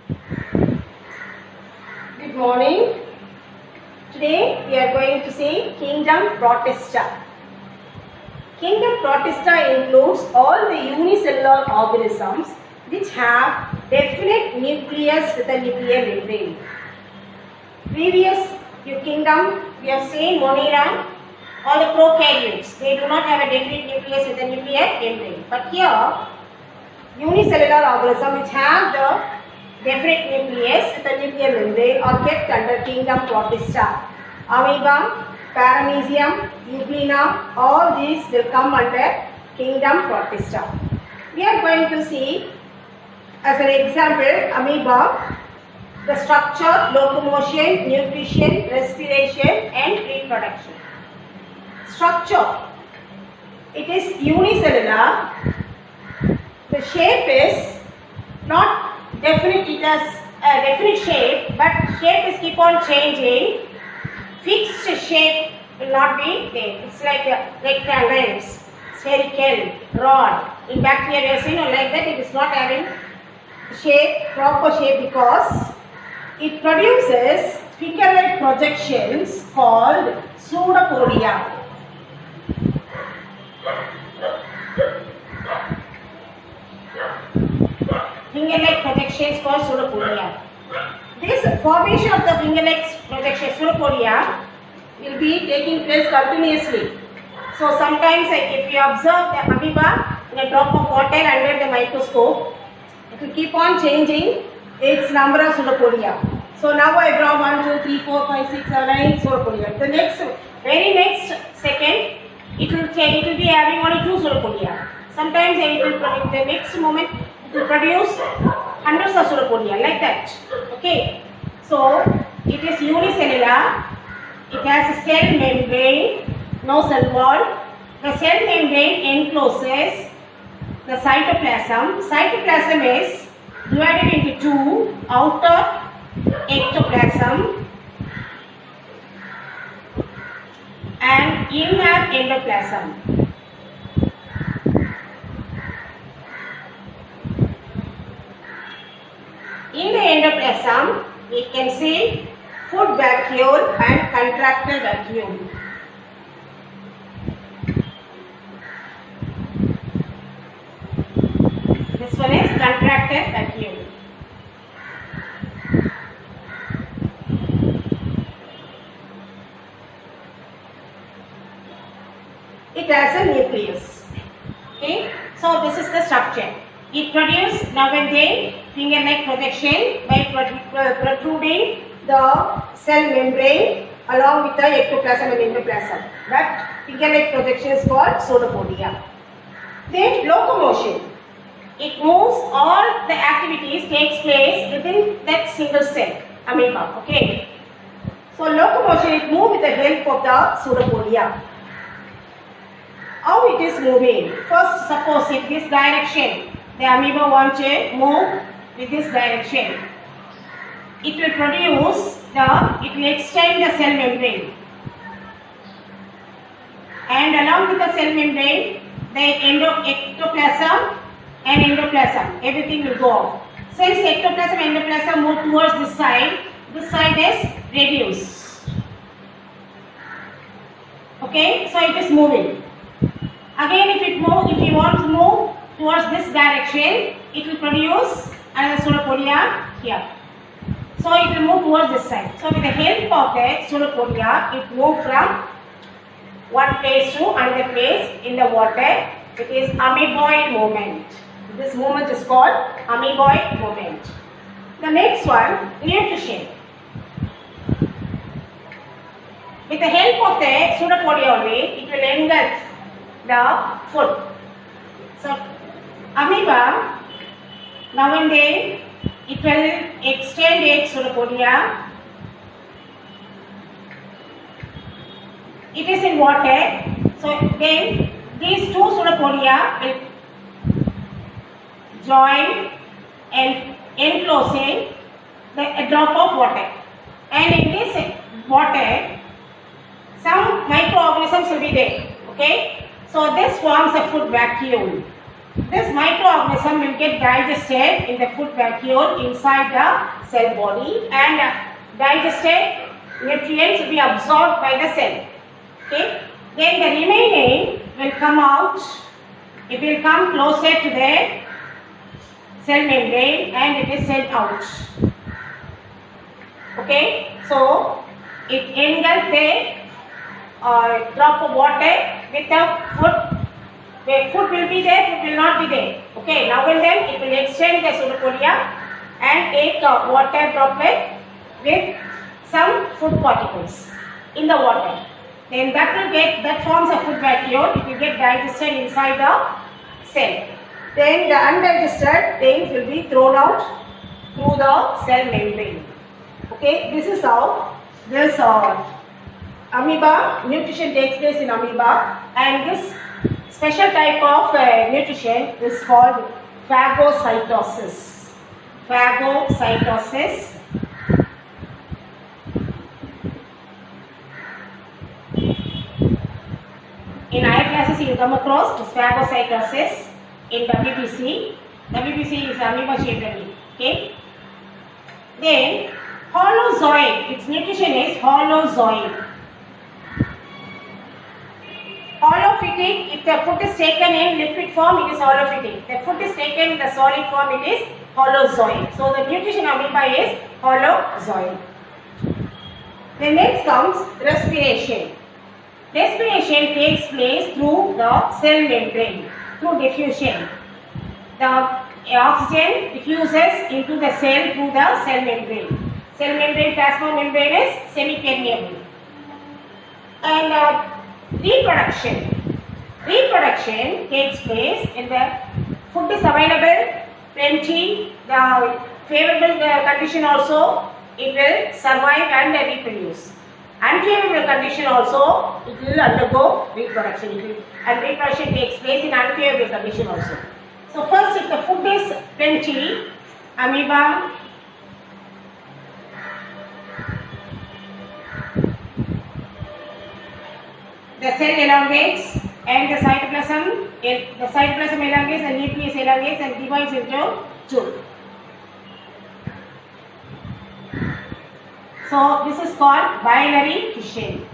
Good morning. Today we are going to see Kingdom Protista. Kingdom Protista includes all the unicellular organisms which have definite nucleus with a nuclear membrane. Previous kingdom we have seen Monera or the prokaryotes. They do not have a definite nucleus with a nuclear membrane. But here unicellular organisms which have the definite nucleus with a nuclear membrane are kept under Kingdom Protista. Amoeba, Paramecium, Euglena, all these will come under Kingdom Protista. We are going to see as an example amoeba, the structure, locomotion, nutrition, respiration and reproduction. Structure, it is unicellular. The shape is not definite, it has a definite shape, but shape is keep on changing. Fixed shape will not be there. It's like rectangles, spherical, rod. In bacteria we have seen like that, it is not having shape, proper shape, because it produces finger-like projections called pseudopodia. Finger-like projections called pseudopodia. This formation of the finger-like projection pseudopodia will be taking place continuously. So sometimes if you observe the amoeba in a drop of water under the microscope, it will keep on changing its number of pseudopodia. So now I draw 1, 2, 3, 4, 5, 6, 7, 8 pseudopodia. The very next second, it will be having only 2 pseudopodia. Sometimes it will produce, the next moment it will produce hundreds of pseudopodia, like that. Okay. So it is unicellular. It has a cell membrane, no cell wall. The cell membrane encloses the cytoplasm. Cytoplasm is divided into 2, outer ectoplasm and inner endoplasm. In the endoplasm, we can see food vacuole and contractile vacuole. This one is contractile vacuole. It has a nucleus. Okay, so this is the structure. It produces now and then finger-like projection by protruding the cell membrane along with the ectoplasm and endoplasm. That finger-like projection is called pseudopodia. Then locomotion. It moves, all the activities takes place within that single cell, amoeba. Okay. So locomotion, it moves with the help of the pseudopodia. How it is moving? First, suppose in this direction, the amoeba wants to move with this direction. It will produce it will extend the cell membrane. And along with the cell membrane, the ectoplasm and endoplasm, everything will go on. Since ectoplasm and endoplasm move towards this side is reduced. Okay, so it is moving. Again, if you want to move towards this direction, it will produce another pseudopodia here. So it will move towards this side. So with the help of the pseudopodia, it moves from one place to another place in the water. It is amoeboid movement. This movement is called amoeboid movement. The next one, nutrition. With the help of the pseudopodia only, it will engulf the food. So amoeba, now and then it will extend its pseudopodia. It is in water. So then these 2 pseudopodia will join and enclosing a drop of water. And in this water, some microorganisms will be there. Okay. So this forms a food vacuole. This microorganism will get digested in the food vacuole inside the cell body, and digested nutrients will be absorbed by the cell. Okay. Then the remaining will come out. It will come closer to the cell membrane and it is sent out. Okay. So it engulfs the drop of water with the food. Where food will be there, food will not be there. Okay, now and then it will extend the pseudopodia and take a water droplet with some food particles in the water. Then that forms a food vacuole. It will get digested inside the cell. Then the undigested things will be thrown out through the cell membrane. Okay, this is how this amoeba nutrition takes place in amoeba, and this special type of nutrition is called phagocytosis. Phagocytosis. In higher classes you will come across this phagocytosis in WBC. WBC is amoeba shaped body. Okay. Then holozoid. Its nutrition is holozoid. Holophytic, if the food is taken in liquid form, it is holophytic. If the food is taken in the solid form, it is holozoid. So the nutrition amoeba is holozoid. Then next comes respiration. Respiration takes place through the cell membrane, through diffusion. The oxygen diffuses into the cell through the cell membrane. Cell membrane, plasma membrane is semi-permeable. And reproduction. Reproduction takes place in the food is available, plenty, the favorable condition also, it will survive and reproduce. Unfavorable condition also, it will undergo reproduction. And reproduction takes place in unfavorable condition also. So first, if the food is plenty, amoeba the cell elongates and the cytoplasm elongates, the nucleus elongates and divides into two. So this is called binary fission.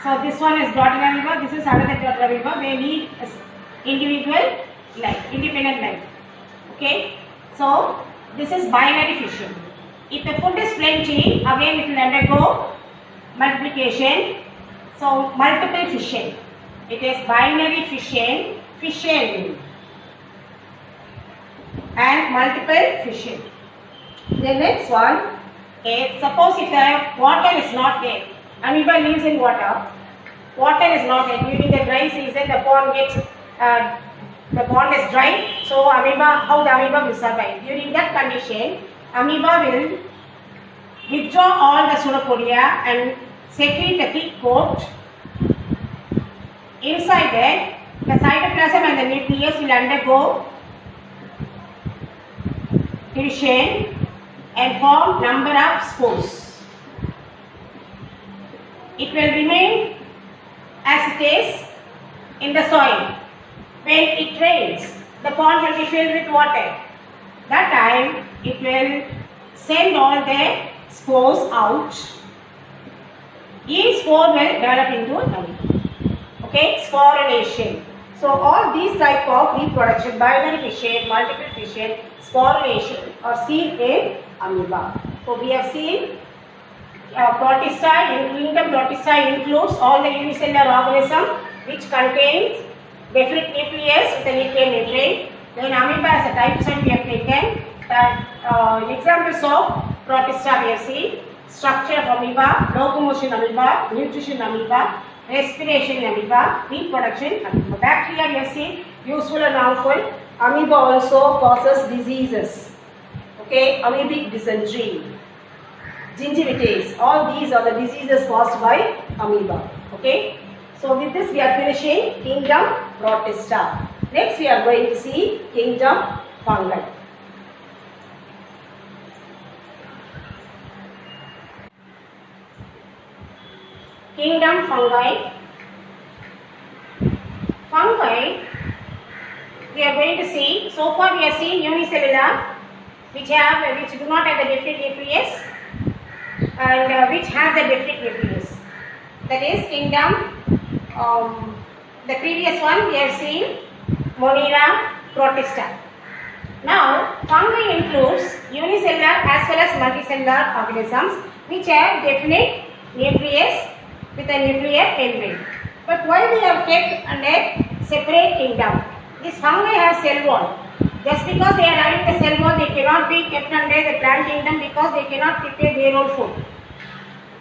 So this one is dotted amoeba, this is another dotted amoeba. They need individual life, independent life. Okay. So this is binary fission. If the food is plenty, again it will undergo multiplication. So multiple fission. It is binary fission, and multiple fission. The next one is, suppose if the water is not there, amoeba lives in water. Water is not there. During the dry season, the pond is dry. So how the amoeba will survive? During that condition, amoeba will withdraw all the pseudopodia and secrete the thick coat. Inside that, the cytoplasm and the nucleus will undergo division and form number of spores. It will remain as it is in the soil. When it rains, the pond will be filled with water. That time, it will send all the spores out. Each spore will develop into a node. Okay, sporulation. So all these type of reproduction, binary fission, multiple fission, sporulation are seen in amoeba. So we have seen Protista. Kingdom Protista includes all the unicellular organism which contains definite nucleus with the nuclear membrane. Then amoeba as a type set we have taken. Examples of Protista we have seen: structure of amoeba, locomotion amoeba, nutrition amoeba, respiration amoeba, reproduction amoeba. Bacteria we have seen, useful and harmful. Amoeba also causes diseases. Okay, amoebic dysentery, gingivitis, all these are the diseases caused by amoeba. Okay, so with this we are finishing kingdom Protista. Next we are going to see kingdom fungi. Kingdom fungi. Fungi we are going to see. So far we have seen unicellular, which do not have the diptic nucleus, and which have the diptic nucleus. That is kingdom. The previous one we have seen Monera protista. Now fungi includes unicellular as well as multicellular organisms which have definite nucleus with a nuclear membrane. But why we have kept under separate kingdom? These fungi have cell wall. Just because they are having the cell wall, they cannot be kept under the plant kingdom because they cannot prepare their own food.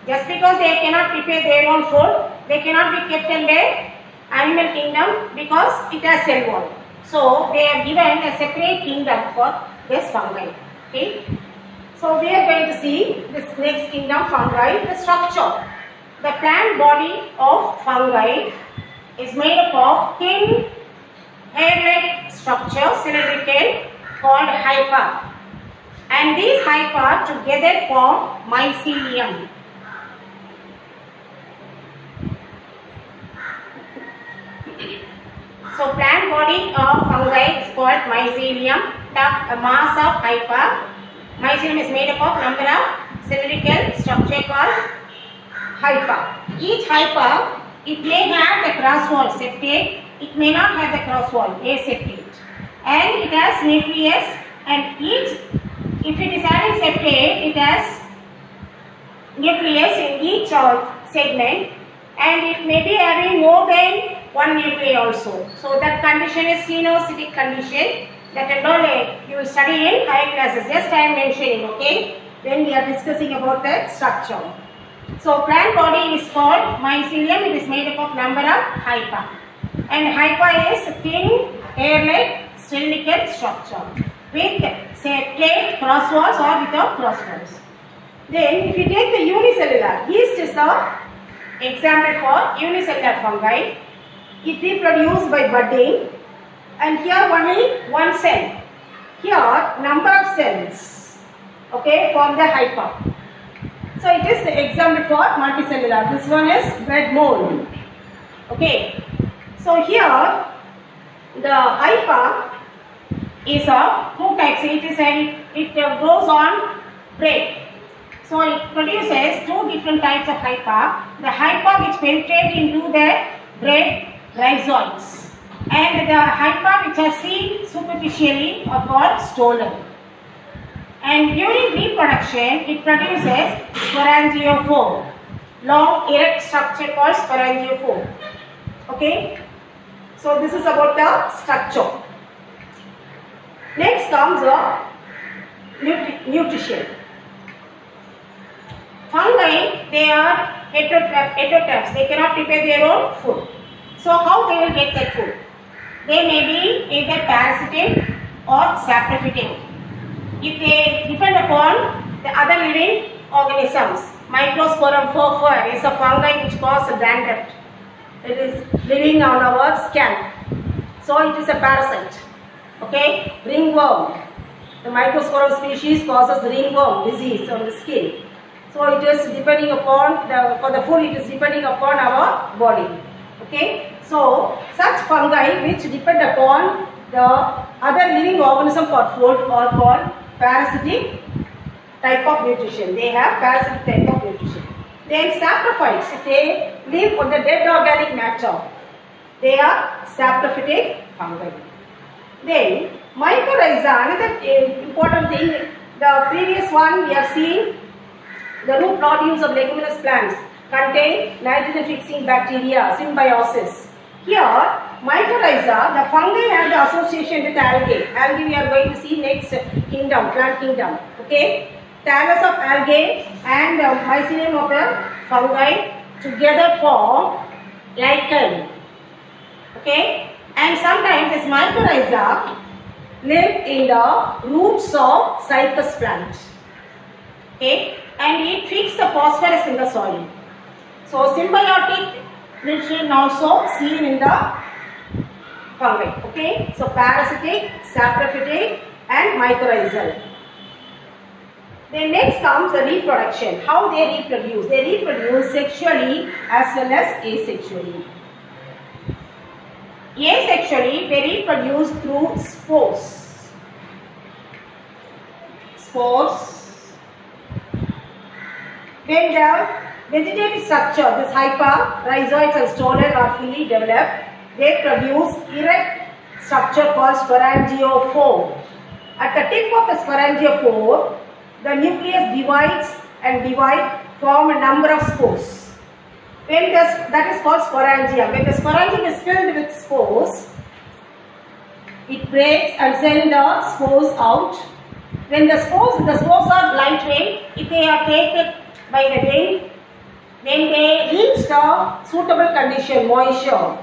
Just because they cannot prepare their own food, they cannot be kept under animal kingdom because it has cell wall. So they are given a separate kingdom for this fungi. Okay. So we are going to see this next kingdom, fungi, the structure. The plant body of fungi is made up of thin hair-like structure, cylindrical, called hypa, and these hypa together form mycelium. So plant body of fungi is called mycelium. The mass of hypa. Mycelium is made up of number of cylindrical structure called hypa. Each hypa, it may have the cross wall septate, it may not have the cross wall aseptate, and it has nucleus, and each, if it is having septate, it has nucleus in each segment, and it may be having more than one nuclei also. So that condition is phenocytic condition. That and all you will study in higher classes. Just I am mentioning, okay, when we are discussing about the structure. So plant body is called mycelium. It is made up of number of hypa, and hypa is thin hair-like cylindrical structure with septate cross walls or without cross walls. Then if you take the unicellular, yeast is the example for unicellular fungi. It reproduces by budding, and here only one cell. Here number of cells, okay, form the hypa. So it is the example for multicellular. This one is bread mold. Okay. So here the hypa is of two types. It grows on bread. So it produces two different types of hypa. The hypa which penetrate into the bread rhizoids, and the hypa which are seen superficially are called stolon. And during reproduction, it produces sporangiophore, long erect structure called sporangiophore. Okay. So this is about the structure. Next comes the nutrition. Fungi, they are heterotrophs. They cannot prepare their own food. So how they will get their food? They may be either parasitic or saprophytic. If they depend upon the other living organisms, Microsporum furfur is a fungi which causes dandruff. It is living on our scalp. So it is a parasite. Okay, ringworm. The Microsporum species causes ringworm disease on the skin. So it is depending upon for the food. It is depending upon our body. Okay, so such fungi which depend upon the other living organism for food are called parasitic type of nutrition. They have parasitic type of nutrition. Then saprophytes, they live on the dead organic matter. They are saprophytic fungi. Then mycorrhiza, another important thing. The previous one we have seen, the root nodules of leguminous plants contain nitrogen fixing bacteria, symbiosis. Here mycorrhiza, the fungi have the association with algae. Algae we are going to see next kingdom, plant kingdom. Okay, thallus of algae and the mycelium of the fungi together form lichen. Okay, and sometimes this mycorrhiza live in the roots of cypress plant. Okay, and it fixes the phosphorus in the soil. So symbiotic nutrition also seen in the fungi. Okay, so parasitic, saprophytic and mycorrhizal. Then next comes the reproduction. How they reproduce? They reproduce sexually as well as asexually. Asexually, they reproduce through spores. When the vegetative structure, this hypha, rhizoids and stolon are fully developed, they produce erect structure called sporangiophore. At the tip of the sporangiophore, the nucleus divides and form a number of spores. That is called sporangium. When the sporangium is filled with spores, it breaks and sends the spores out. When the spores are lightweight, if they are taken by the wind, when they reach the suitable condition, moisture,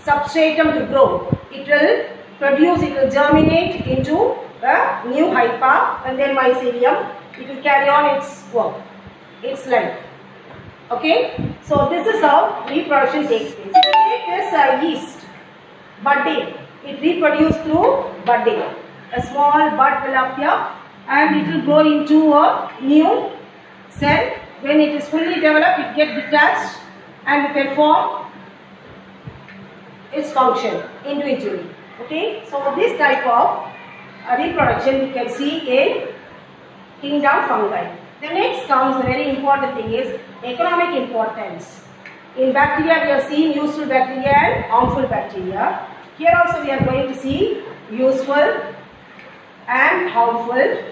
substratum to grow, it will germinate into a new hypha and then mycelium. It will carry on its work, its life. Okay, so this is how reproduction takes place. If you take this yeast, budding, it reproduces through budding. A small bud will appear and it will grow into a new cell. When it is fully developed, it gets detached and perform its function individually. Okay, so this type of reproduction we can see in kingdom fungi. The next comes, the very important thing is economic importance. In bacteria we have seen useful bacteria and harmful bacteria. Here also we are going to see useful and harmful.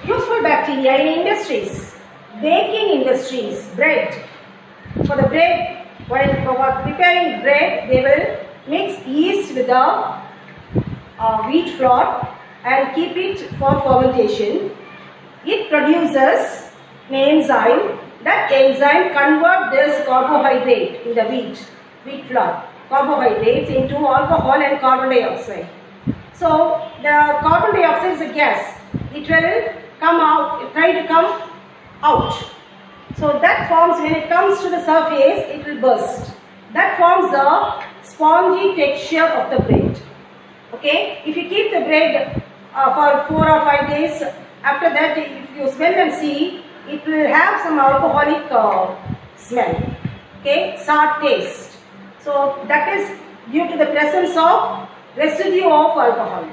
Useful bacteria in industries, baking industries, bread. For the bread, while preparing bread, they will mix yeast with the wheat flour and keep it for fermentation. It produces an enzyme. That enzyme converts this carbohydrate in the wheat flour, carbohydrates into alcohol and carbon dioxide. So the carbon dioxide is a gas. It will come out, try to come out. So that forms, when it comes to the surface, it will burst. That forms the spongy texture of the bread. Okay, if you keep the bread for 4 or 5 days, after that if you smell and see, it will have some alcoholic smell. Okay, sour taste. So that is due to the presence of residue of alcohol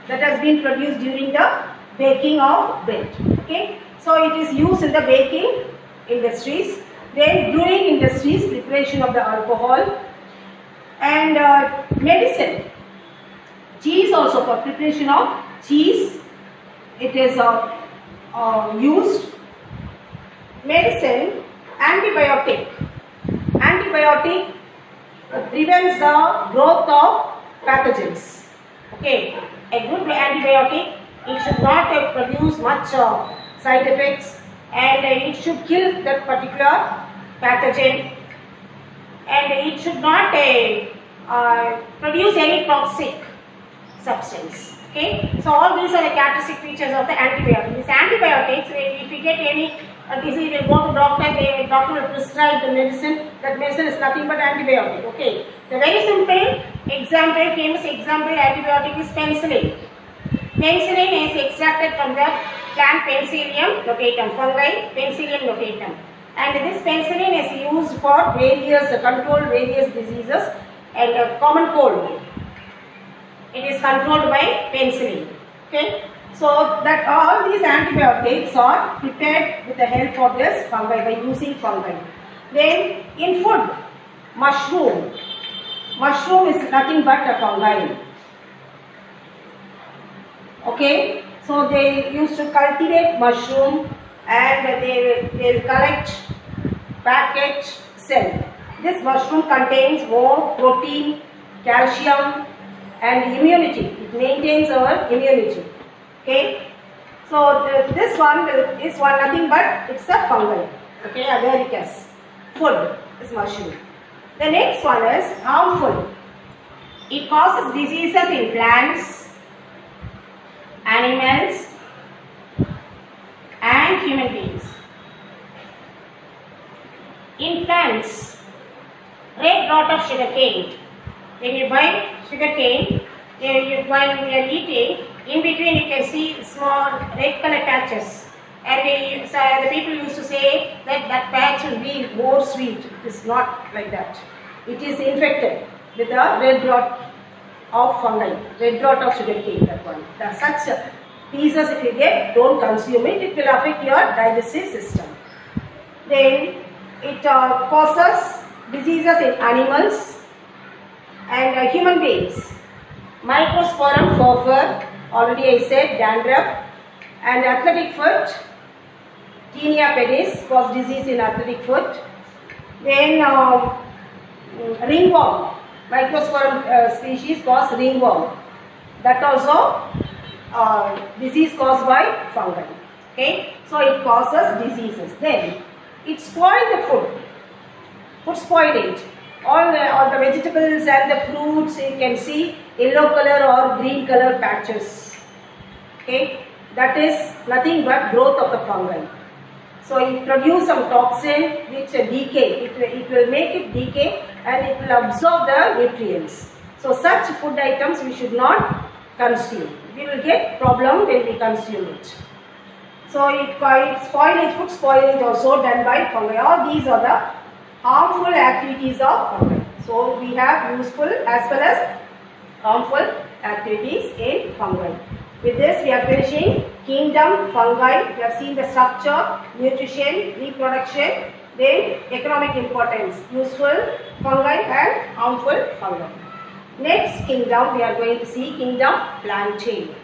that has been produced during the baking of bread. Okay, so it is used in the baking industries, then brewing industries, preparation of the alcohol, and medicine. Cheese also, for preparation of cheese, it is used. Medicine, antibiotic. Antibiotic prevents the growth of pathogens. Okay, a good antibiotic, it should not produce much side effects, and it should kill that particular pathogen, and it should not produce any toxic substance. Okay, so all these are the characteristic features of the antibiotics. These antibiotics, if you get any disease, you will go to doctor, the doctor will prescribe the medicine. That medicine is nothing but antibiotic. Okay, the very simple example, famous example antibiotic is penicillin. Penicillin is extracted from the plant Penicillium notatum, fungi Penicillium notatum, and this penicillin is used for various control various diseases and common cold. It is controlled by penicillin. Okay, so that all these antibiotics are prepared with the help of this fungi, by using fungi. Then in food, mushroom. Mushroom is nothing but a fungi. Okay, so they used to cultivate mushroom and they will collect, package, sell. This mushroom contains more protein, calcium, and immunity. It maintains our immunity. Okay, so this one is nothing but it's a fungi. Okay, agaricus. Food is mushroom. The next one is harmful. It causes diseases in plants, animals, and human beings. In plants, red rot of sugarcane. When you buy sugarcane, while you are eating, in between you can see small red color patches. And the people used to say that patch will be more sweet. It is not like that. It is infected with the red rot of fungi, red rot of sugarcane, that one. Such pieces if you get, don't consume it. It will affect your digestive system. Then it causes diseases in animals and human beings. Microsporum furfur, already I said, dandruff, and athletic foot, tinea pedis, cause disease in athletic foot. Then ringworm, Microsporum species cause ringworm. That also disease caused by fungi. Okay, so it causes diseases. Then it spoils the food. Food spoilage. All the vegetables and the fruits, you can see yellow color or green color patches. Okay, that is nothing but growth of the fungi. So it produces some toxin which decay. It will make it decay and it will absorb the nutrients. So such food items we should not consume. We will get problem when we consume it. So spoilage, food spoilage also done by fungi. All these are the harmful activities of fungi. So we have useful as well as harmful activities in fungi. With this we are finishing kingdom fungi. We have seen the structure, nutrition, reproduction, then economic importance, useful fungi and harmful fungi. Next kingdom we are going to see kingdom plantae.